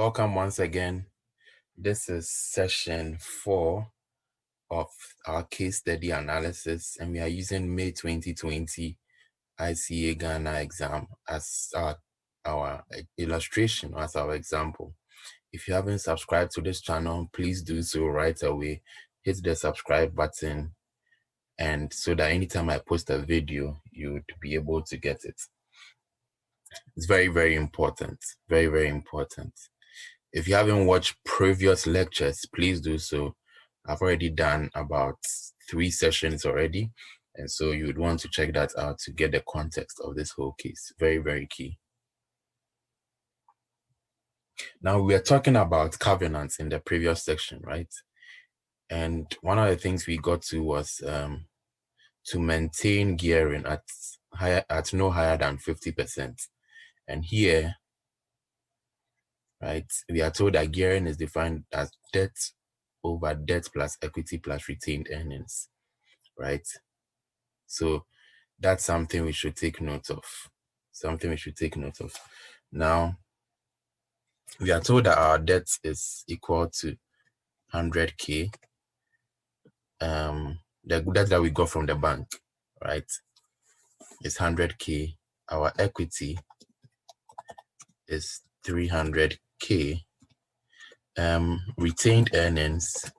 Welcome once again. This is session 4 of our case study analysis, and we are using May 2020 ICAG Ghana exam as our illustration, as our example. If you haven't subscribed to this channel, please do so right away. Hit the subscribe button, and so that anytime I post a video, you would be able to get it. It's very, very important. Very, very important. If you haven't watched previous lectures, please do so. I've already done about 3 sessions already, and so you would want to check that out to get the context of this whole case. Very, very key. Now, we are talking about covenants in the previous section, right? And one of the things we got to was to maintain gearing at no higher than 50%. And here, right, we are told that gearing is defined as debt over debt plus equity plus retained earnings, right? So that's something we should take note of. Now, we are told that our debt is equal to 100K, the debt that we got from the bank, right, is 100K. Our equity is 300K. Retained earnings,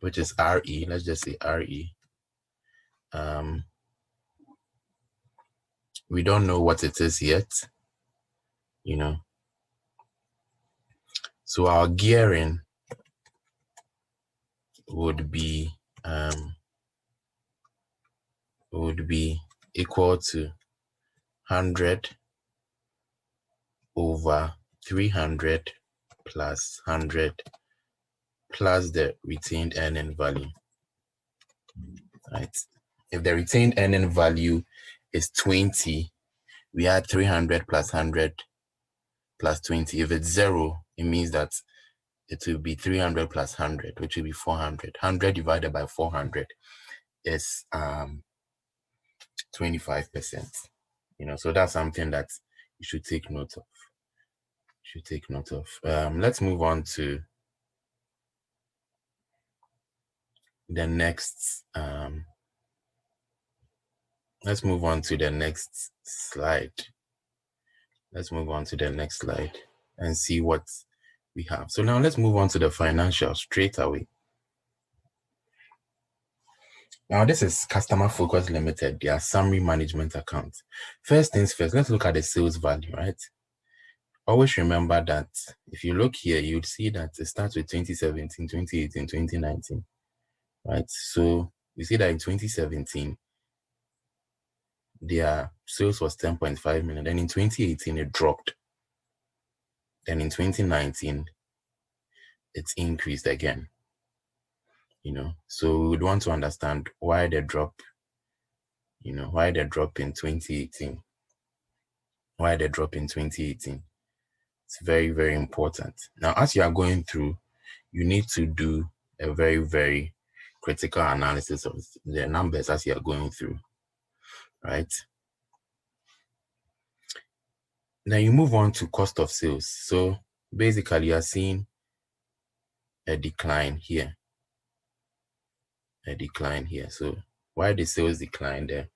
which is RE, let's just say RE. We don't know what it is yet, So our gearing would be equal to 100 over 300 plus 100 plus the retained earning value, right? If the retained earning value is 20, we add 300 plus 100 plus 20. If it's 0, it means that it will be 300 plus 100, which will be 400. 100 divided by 400 is 25%. So that's something that you should take note of. Let's move on to the next. Let's move on to the next slide. And see what we have. So now let's move on to the financial straight away. Now this is Customer Focus Limited, their summary management account. First things first, let's look at the sales value, right? Always remember that if you look here, you'd see that it starts with 2017, 2018, 2019, right? So you see that in 2017, their sales was 10.5 million. Then in 2018, it dropped. Then in 2019, it's increased again. So we would want to understand why the drop, why the drop in 2018. It's very, very important. Now, as you are going through, you need to do a very, very critical analysis of the numbers as you are going through, right? Now you move on to cost of sales. So basically, you are seeing a decline here. So why the sales decline there?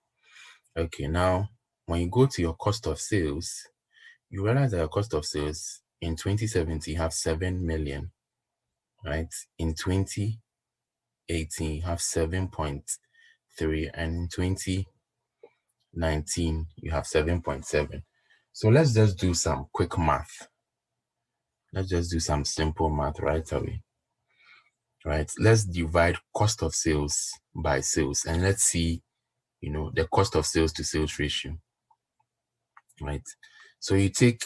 Okay, now when you go to your cost of sales, you realize that your cost of sales in 2017 you have 7 million, right? In 2018 you have 7.3, and in 2019 you have 7.7. So let's just do some quick math. Let's just do some simple math right away. Right, let's divide cost of sales by sales, and let's see, the cost of sales to sales ratio, right? So you take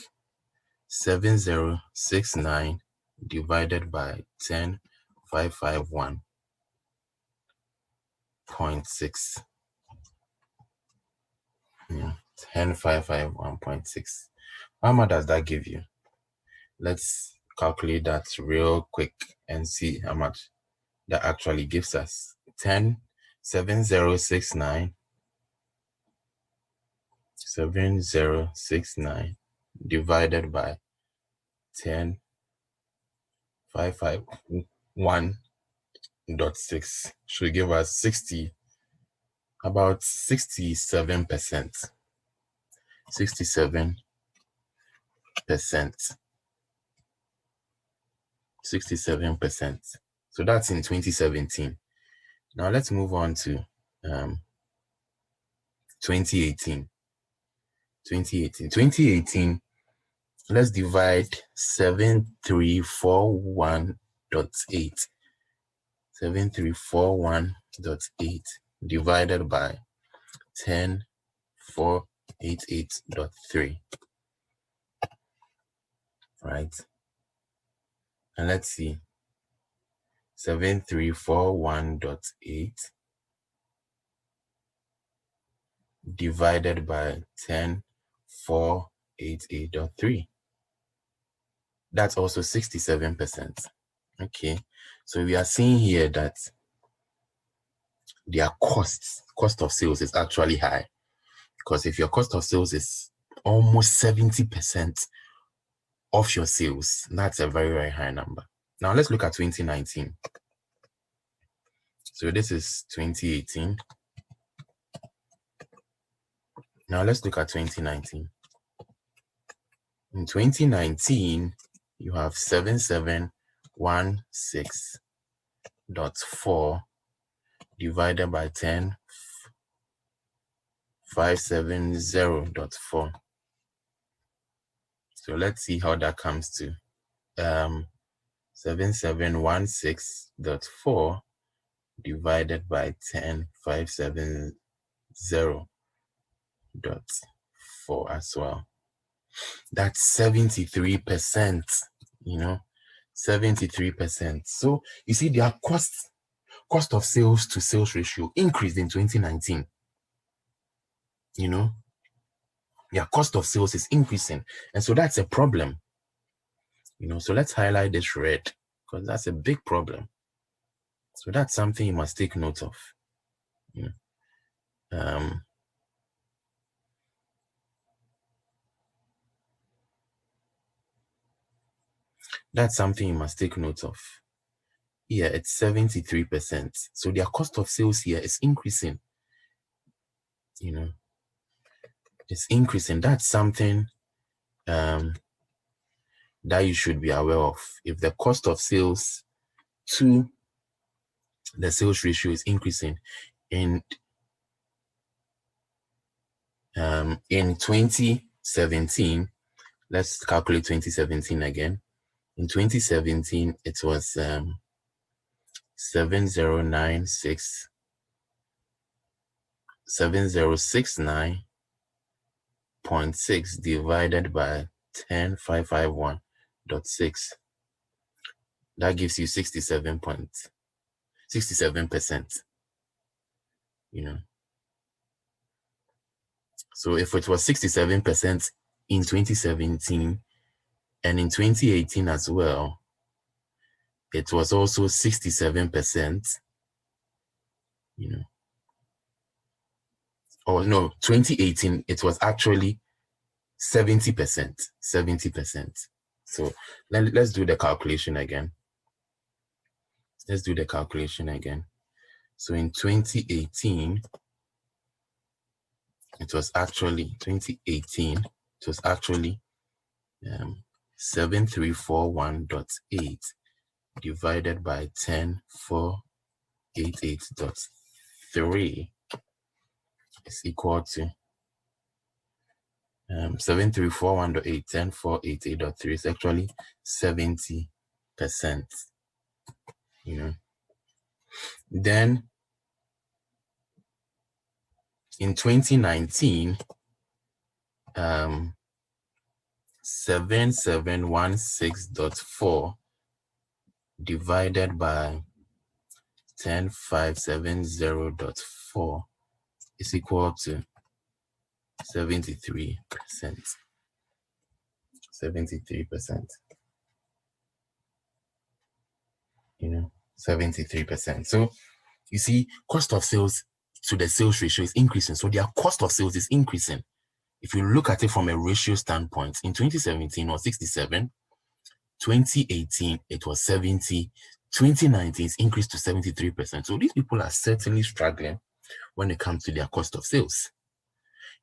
7069 divided by 10,551.6. 10,551.6. How much does that give you? Let's calculate that real quick and see how much that actually gives us. 7069 divided by 10,551.6 should give us about 67%. 67%. 67%. So that's in 2017. Now let's move on to 2018. 2018, let's divide 7341.8. 7341.8 divided by 10,488.3. Right? And let's see. 7341.8 divided by 10,488.3. That's also 67%. Okay, so we are seeing here that their cost of sales is actually high, because if your cost of sales is almost 70% of your sales, that's a very, very high number. Now let's look at 2019. So this is 2018. Now let's look at 2019. In 2019, you have 7716.4 divided by 10,570.4. So let's see how that comes to 7716.4 divided by 10,570.4 as well. That's 73%, 73%. So you see their cost of sales to sales ratio increased in 2019. Their cost of sales is increasing, and so that's a problem. So let's highlight this red, because that's a big problem. So that's something you must take note of. That's something you must take note of. Here, it's 73%. So their cost of sales here is increasing. It's increasing. That's something that you should be aware of. If the cost of sales to the sales ratio is increasing, in 2017, let's calculate 2017 again. In 2017, it was 7069.6 divided by 10,551.6. That gives you 67%. So if it was 67% in 2017 and in 2018 as well, it was also 67%. Or no, 2018, it was actually 70%. 70%. So let's do the calculation again. So in 2018, it was actually 7341.8 divided by 10,488.3 is equal to 7341.8, 10,488.3 is actually 70%. Then in 2019, 7716.4 divided by 10,570.4 is equal to 73%. 73%. 73%. So you see, cost of sales to the sales ratio is increasing. So their cost of sales is increasing. If you look at it from a ratio standpoint, in 2017 was 67, 2018, it was 70. 2019, it's increased to 73%. So these people are certainly struggling when it comes to their cost of sales.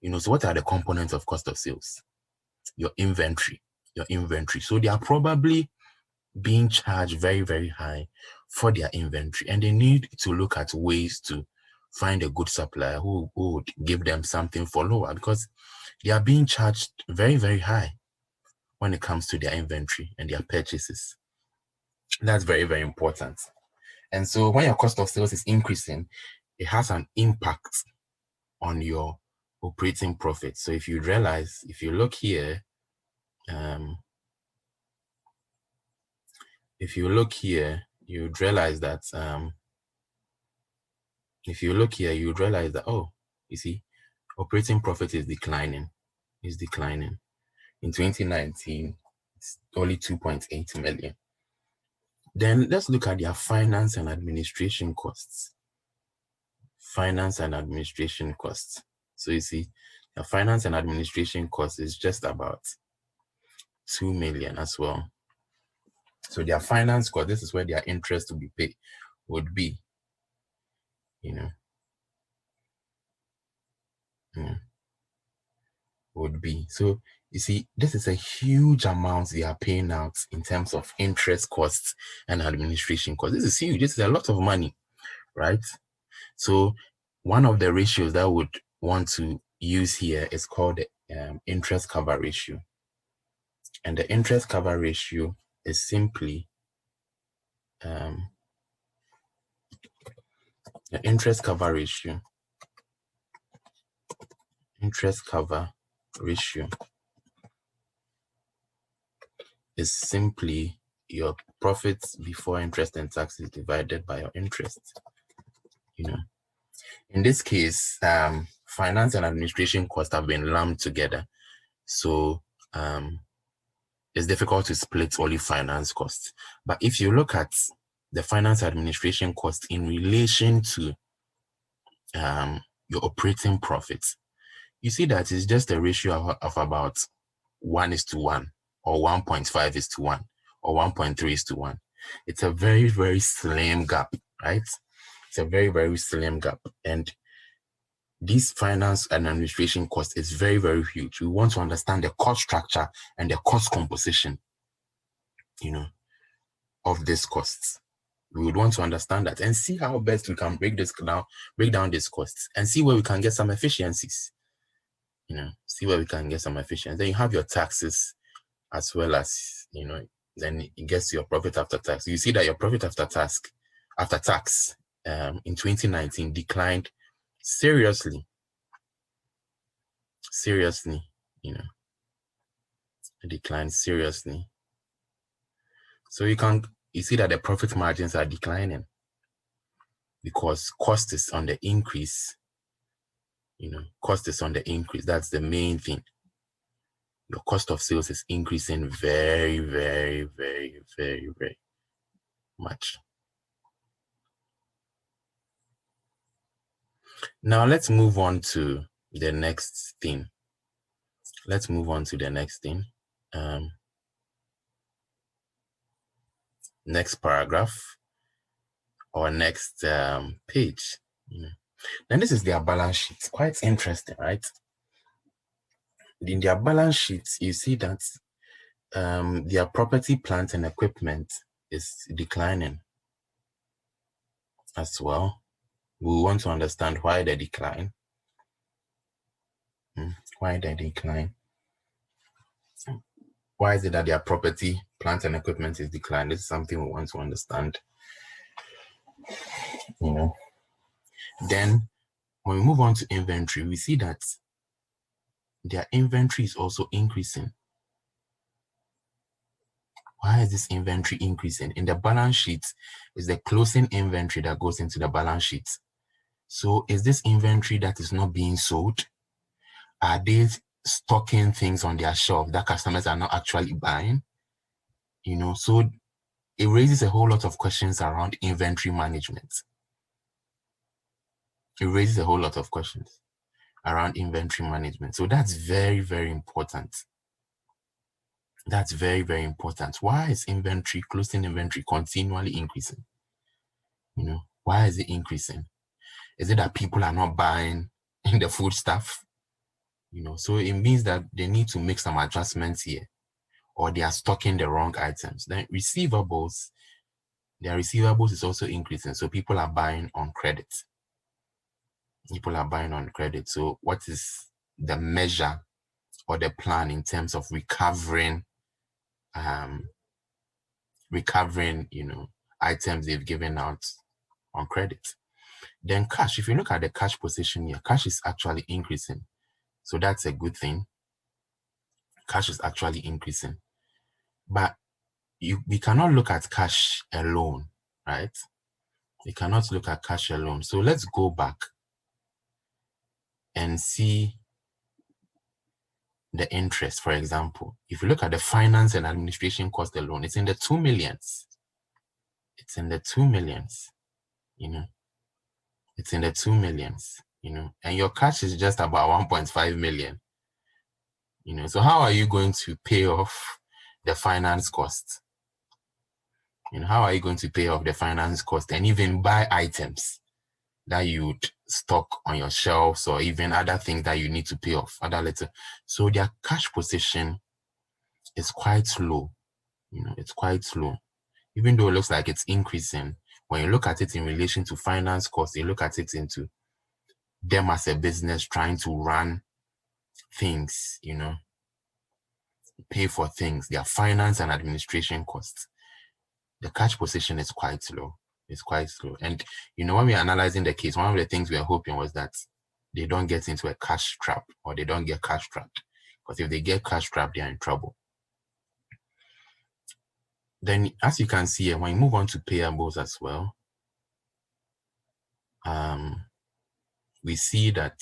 So what are the components of cost of sales? Your inventory. So they are probably being charged very, very high for their inventory, and they need to look at ways to find a good supplier who would give them something for lower, because they are being charged very, very high when it comes to their inventory and their purchases. That's very, very important. And so when your cost of sales is increasing, it has an impact on your operating profit. So if you realize, if you look here, you'd realize that oh, you see, operating profit is declining. In 2019, it's only 2.8 million. Then let's look at their finance and administration costs. So you see, the finance and administration cost is just about 2 million as well. So their finance cost, this is where their interest to be paid would be, So you see, this is a huge amount they are paying out in terms of interest costs and administration costs. This is huge. This is a lot of money, right? So one of the ratios that I would want to use here is called the interest cover ratio. And the interest cover ratio is simply the interest cover ratio is simply your profits before interest and taxes divided by your interest. In this case, finance and administration costs have been lumped together. So it's difficult to split only finance costs. But if you look at the finance administration cost in relation to your operating profits, you see that it's just a ratio of about 1:1, or 1.5:1, or 1.3:1. It's a very, very slim gap, right? It's a very, very slim gap. And this finance and administration cost is very, very huge. We want to understand the cost structure and the cost composition, of these costs. We would want to understand that and see how best we can break down these costs and see where we can get some efficiencies. Then you have your taxes as well as, then it gets to your profit after tax. You see that your profit after tax in 2019 declined seriously. It declined seriously. So you see that the profit margins are declining because cost is on the increase. That's the main thing. Your cost of sales is increasing very, very, very, very, very much. Now let's move on to the next thing. Next paragraph or next page. Then this is their balance sheet. Quite interesting, right? In their balance sheets, you see that their property, plant, and equipment is declining as well. We want to understand why they decline. Why is it that their property, plant, and equipment is declining? This is something we want to understand. Then when we move on to inventory, we see that their inventory is also increasing. Why is this inventory increasing? In the balance sheet, is the closing inventory that goes into the balance sheet. So is this inventory that is not being sold? Are they stocking things on their shelf that customers are not actually buying? So it raises a whole lot of questions around inventory management. So that's very, very important. That's very, very important. Why is inventory, closing inventory continually increasing? Why is it increasing? Is it that people are not buying the food stuff? So it means that they need to make some adjustments here, or they are stocking the wrong items. Then receivables, their receivables is also increasing. So people are buying on credit. So what is the measure or the plan in terms of recovering items they've given out on credit? Then cash, if you look at the cash position here, cash is actually increasing. So that's a good thing. Cash is actually increasing. But we cannot look at cash alone, right? We cannot look at cash alone. So let's go back and see the interest, for example. If you look at the finance and administration cost alone, it's in the 2 millions. It's in the 2 millions, It's in the 2 millions, and your cash is just about 1.5 million. So how are you going to pay off the finance cost? How are you going to pay off the finance cost and even buy items that you'd stock on your shelves, or even other things that you need to pay off, So their cash position is quite low. It's quite low. Even though it looks like it's increasing, when you look at it in relation to finance costs, you look at it into them as a business trying to run things, pay for things, their finance and administration costs. The cash position is quite low. It's quite slow. And, when we're analyzing the case, one of the things we are hoping was that they don't get into a cash trap, or they don't get cash trapped. Because if they get cash trapped, they're in trouble. Then, as you can see here, when you move on to payables as well, we see that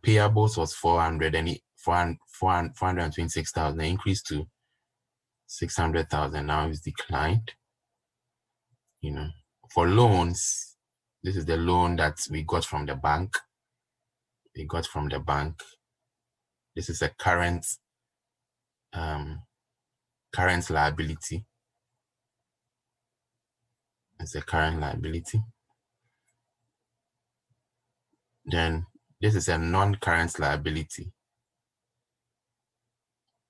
payables was 426,000, increased to 600,000. Now it's declined. For loans, this is the loan that we got from the bank. This is a current liability. It's a current liability. Then this is a non-current liability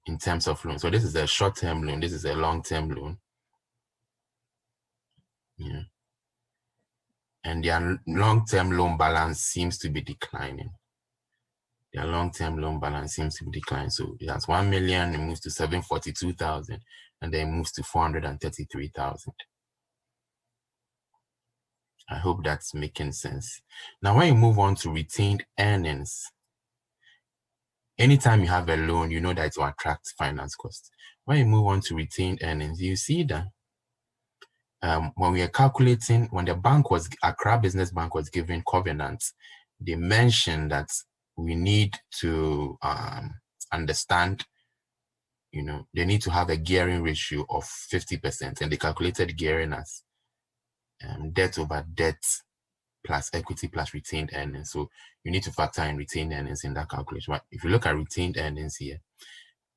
in terms of loan. So this is a short-term loan. This is a long-term loan. And their long-term loan balance seems to be declining. So it has 1 million, it moves to 742,000, and then it moves to 433,000. I hope that's making sense. Now, when you move on to retained earnings, anytime you have a loan, you know that it will attract finance costs. When you move on to retained earnings, you see that when we are calculating, when the Accra Business Bank was giving covenants, they mentioned that we need to understand, they need to have a gearing ratio of 50%, and they calculated gearing as debt over debt plus equity plus retained earnings. So you need to factor in retained earnings in that calculation. But if you look at retained earnings here,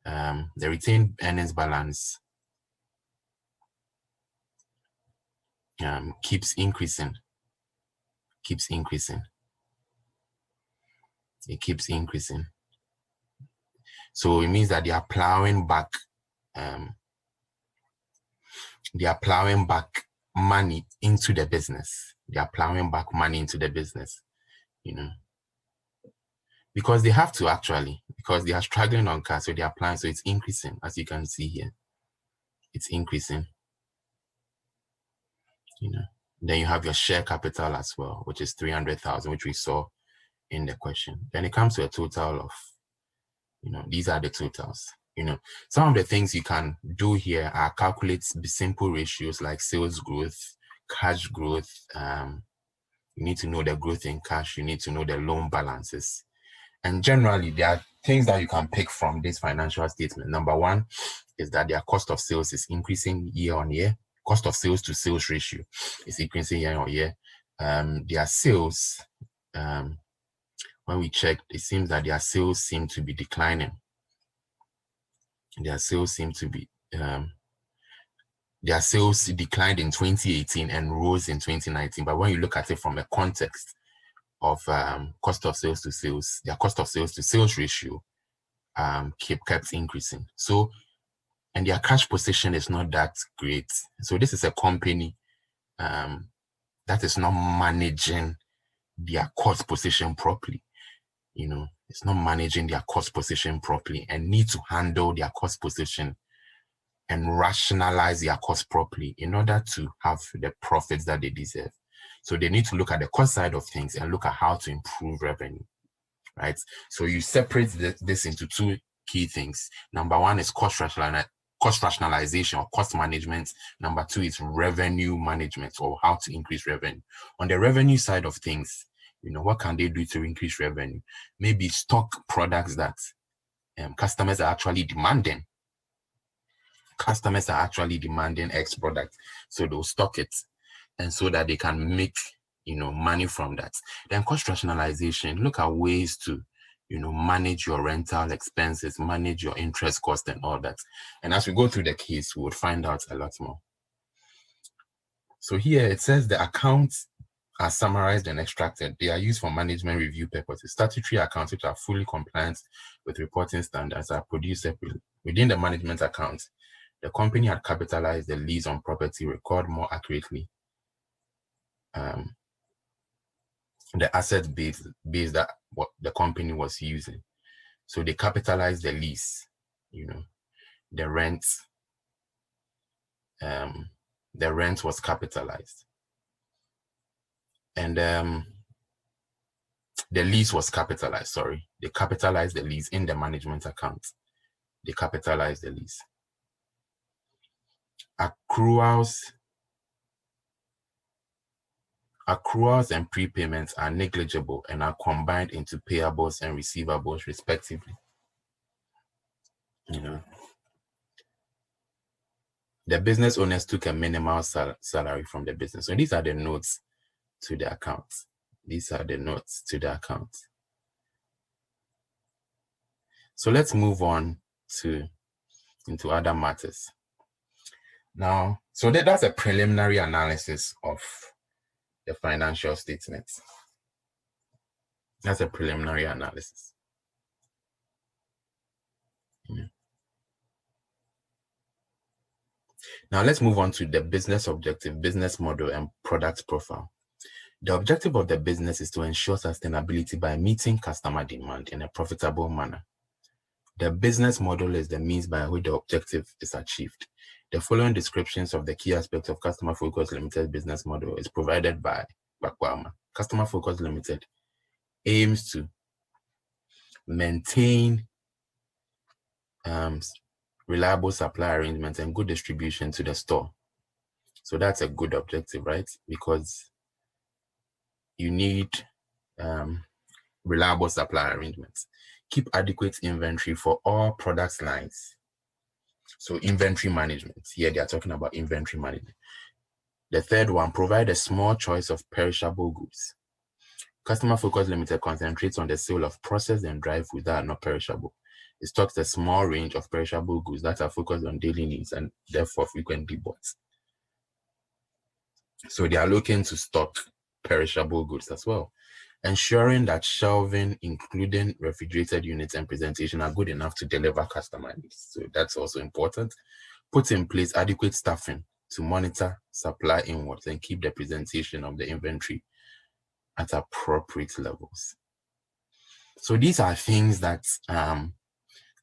the retained earnings balance keeps increasing. It keeps increasing. So it means that they are plowing back money into the business. Because they have to, actually, because they are struggling on cash, so they are applying. So it's increasing, as you can see here. It's increasing. Then you have your share capital as well, which is 300,000, which we saw in the question. Then it comes to a total of, these are the totals. Some of the things you can do here are calculate simple ratios like sales growth, cash growth. You need to know the growth in cash. You need to know the loan balances. And generally, there are things that you can pick from this financial statement. Number one is that their cost of sales is increasing year on year. Cost of sales to sales ratio is increasing year on year. Their sales, when when we checked, it seems that their sales seem to be declining. Their sales seem to be, their sales declined in 2018 and rose in 2019. But when you look at it from a context of cost of sales to sales, their cost of sales to sales ratio kept increasing. So, and their cash position is not that great. So this is a company that is not managing their cost position properly. You know, it's not managing their cost position properly and need to handle their cost position and rationalize their cost properly in order to have the profits that they deserve. So they need to look at the cost side of things and look at how to improve revenue, right? So you separate this into two key things. Number one is cost rationalization or cost management. Number two is revenue management, or how to increase revenue. On the revenue side of things, you know, what can they do to increase revenue? Maybe stock products that customers are actually demanding. Customers are actually demanding X product, so they'll stock it, and so that they can make, you know, money from that. Then cost rationalization, look at ways to, you know, manage your rental expenses, manage your interest cost and all that. And as we go through the case, we will find out a lot more. So here it says the accounts are summarized and extracted. They are used for management review purposes. Statutory accounts, which are fully compliant with reporting standards, are produced separately. Within the management account, the company had capitalized the lease on property, record more accurately the asset base that what the company was using. So they capitalized the lease, you know, the rent was capitalized. And the lease was capitalized, sorry. They capitalized the lease in the management account. They capitalized the lease. Accruals and prepayments are negligible and are combined into payables and receivables, respectively. You know, the business owners took a minimal salary from the business. So these are the notes to the account. These are the notes to the account. So let's move on into other matters. Now, so that's a preliminary analysis of the financial statements. That's a preliminary analysis. Yeah. Now let's move on to the business objective, business model, and product profile. The objective of the business is to ensure sustainability by meeting customer demand in a profitable manner. The business model is the means by which the objective is achieved. The following descriptions of the key aspects of Customer Focus Limited business model is provided by Bakwama. Customer Focus Limited aims to maintain reliable supply arrangements and good distribution to the store. So that's a good objective, right? Because you need reliable supply arrangements. Keep adequate inventory for all product lines. So inventory management. Here they are talking about inventory management. The third one, provide a small choice of perishable goods. Customer Focus Limited concentrates on the sale of processed and dry foods that are not perishable. It stocks a small range of perishable goods that are focused on daily needs and therefore frequently bought. So they are looking to stock perishable goods as well. Ensuring that shelving, including refrigerated units and presentation, are good enough to deliver customer needs. So that's also important. Put in place adequate staffing to monitor supply inwards and keep the presentation of the inventory at appropriate levels. So these are things that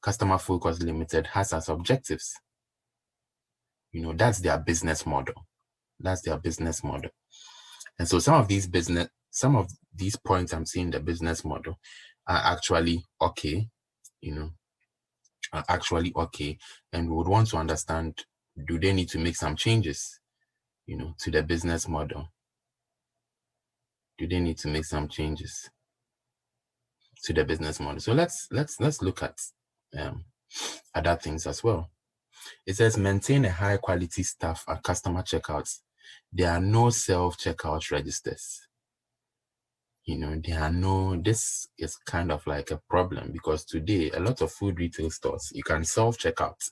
Customer Focus Limited has as objectives. You know, that's their business model. That's their business model. And so some of these points I'm seeing in the business model are actually okay, you know, are actually okay. And we would want to understand, do they need to make some changes, you know, to the business model? Do they need to make some changes to the business model? So let's look at other things as well. It says maintain a high quality staff at customer checkouts. There are no self-checkout registers. this is kind of like a problem, because today a lot of food retail stores, you can self-checkout.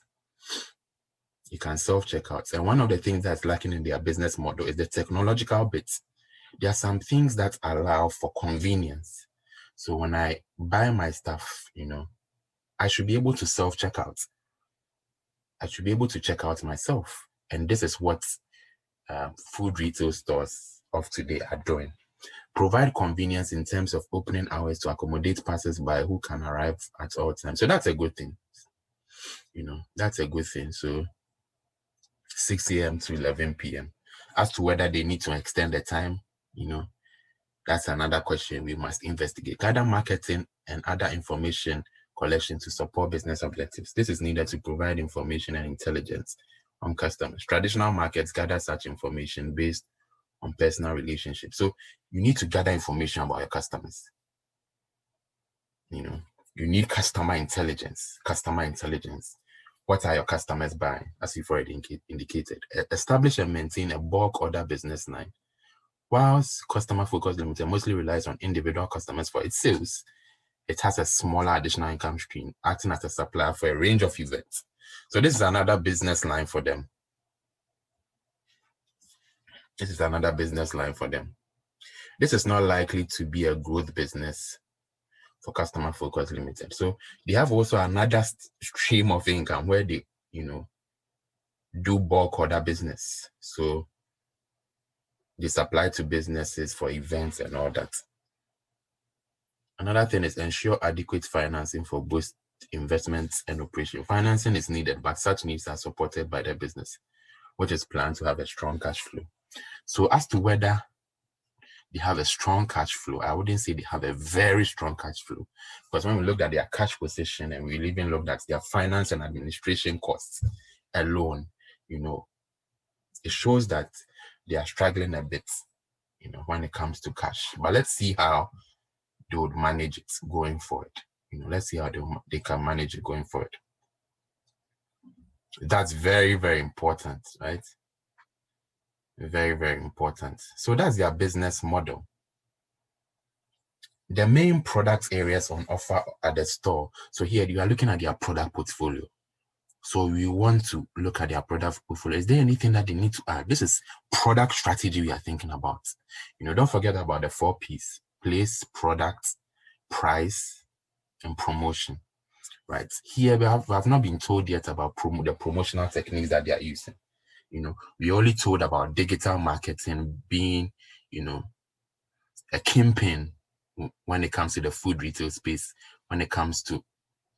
And one of the things that's lacking in their business model is the technological bits. There are some things that allow for convenience. So when I buy my stuff, I should be able to self-checkout. I should be able to check out myself. And this is what food retail stores of today are doing. Provide convenience in terms of opening hours to accommodate passers-by who can arrive at all times. So that's a good thing. That's a good thing. So 6 a.m. to 11 p.m. As to whether they need to extend the time, that's another question we must investigate. Gather marketing and other information collection to support business objectives. This is needed to provide information and intelligence on customers. Traditional markets gather such information based on personal relationships. So you need to gather information about your customers. You need customer intelligence. What are your customers buying? As you've already indicated. Establish and maintain a bulk order business line. Whilst Customer Focus Limited mostly relies on individual customers for its sales, it has a smaller additional income stream, acting as a supplier for a range of events. So this is another business line for them. This is not likely to be a growth business for Customer Focus Limited. So they have also another stream of income where they, do bulk order business. So they supply to businesses for events and all that. Another thing is ensure adequate financing for both investments and operation. Financing is needed, but such needs are supported by the business, which is planned to have a strong cash flow. So as to whether they have a strong cash flow, I wouldn't say they have a very strong cash flow, because when we looked at their cash position and we even looked at their finance and administration costs alone, it shows that they are struggling a bit, when it comes to cash. But let's see how they would manage it going forward. Let's see how they can manage it going forward. That's very, very important, right? Very, very important. So that's their business model. The main product areas on offer at the store. So here you are looking at their product portfolio. So we want to look at their product portfolio. Is there anything that they need to add? This is product strategy we are thinking about. Don't forget about the 4 P's: place, product, price, and promotion. Right here, we have not been told yet about the promotional techniques that they are using. We only told about digital marketing being, a kingpin when it comes to the food retail space, when it comes to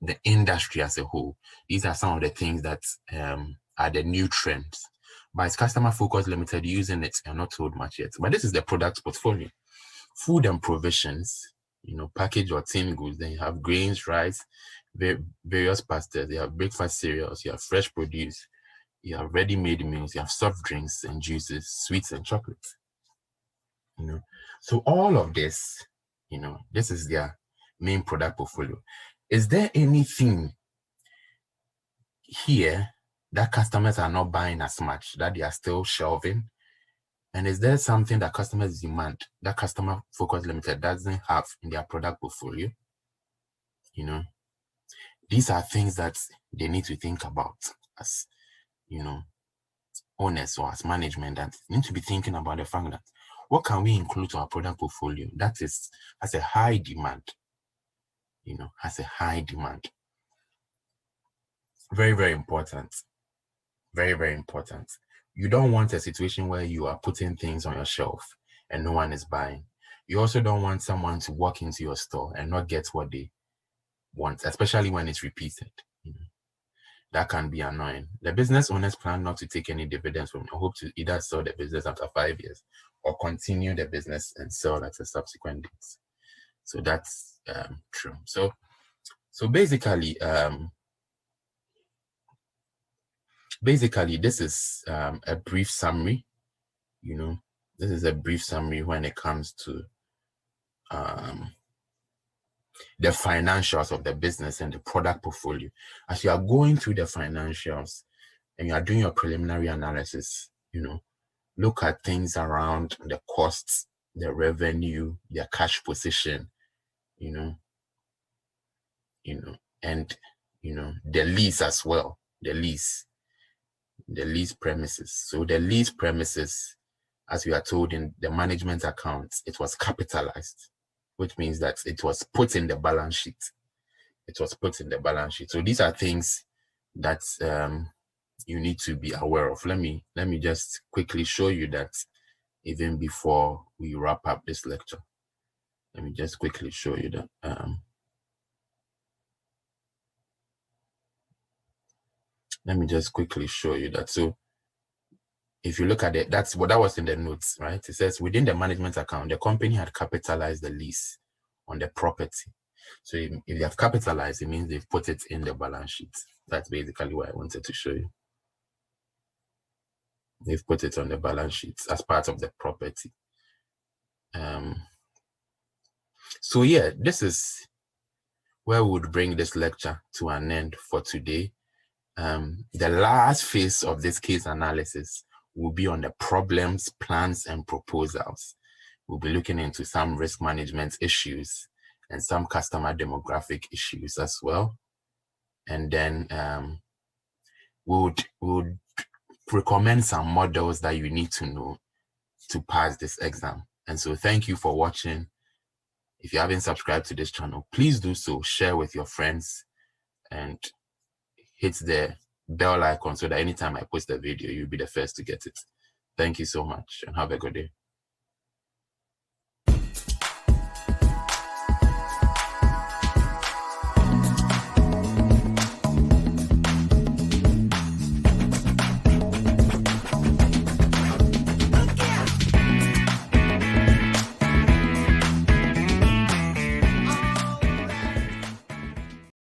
the industry as a whole. These are some of the things that are the new trends. But it's Customer Focus Limited using it, and not told much yet. But this is the product portfolio. Food and provisions, packaged or tin goods. Then you have grains, rice, various pastas. You have breakfast cereals. You have fresh produce. You have ready-made meals. You have soft drinks and juices, sweets and chocolates. So all of this, this is their main product portfolio. Is there anything here that customers are not buying as much, that they are still shelving? And is there something that customers demand that Customer Focus Limited doesn't have in their product portfolio? These are things that they need to think about as, owners or as management, that need to be thinking about the fact that what can we include to our product portfolio that has a high demand, has a high demand. Very, very important. Very, very important. You don't want a situation where you are putting things on your shelf and no one is buying. You also don't want someone to walk into your store and not get what they want, especially when it's repeated. That can be annoying. The business owners plan not to take any dividends from it, or hope to either sell the business after 5 years or continue the business and sell at a subsequent date. So that's true. So basically, this is a brief summary. This is a brief summary when it comes to the financials of the business and the product portfolio. As you are going through the financials and you are doing your preliminary analysis, look at things around the costs, the revenue, their cash position, and the lease as well, the lease premises. So the lease premises, as we are told in the management accounts, it was capitalized, which means that it was put in the balance sheet. So these are things that you need to be aware of. Let me just quickly show you that even before we wrap up this lecture. Let me just quickly show you that. Let me just quickly show you that. So if you look at it, that was in the notes, right? It says within the management account, the company had capitalized the lease on the property. So if they have capitalized, it means they've put it in the balance sheet. That's basically what I wanted to show you. They've put it on the balance sheet as part of the property. So yeah, this is where we would bring this lecture to an end for today. The last phase of this case analysis will be on the problems, plans, and proposals. We'll be looking into some risk management issues and some customer demographic issues as well. And then we would recommend some models that you need to know to pass this exam. And so thank you for watching. If you haven't subscribed to this channel, please do so. Share with your friends and hit the bell icon so that anytime I post a video, you'll be the first to get it. Thank you so much and have a good day.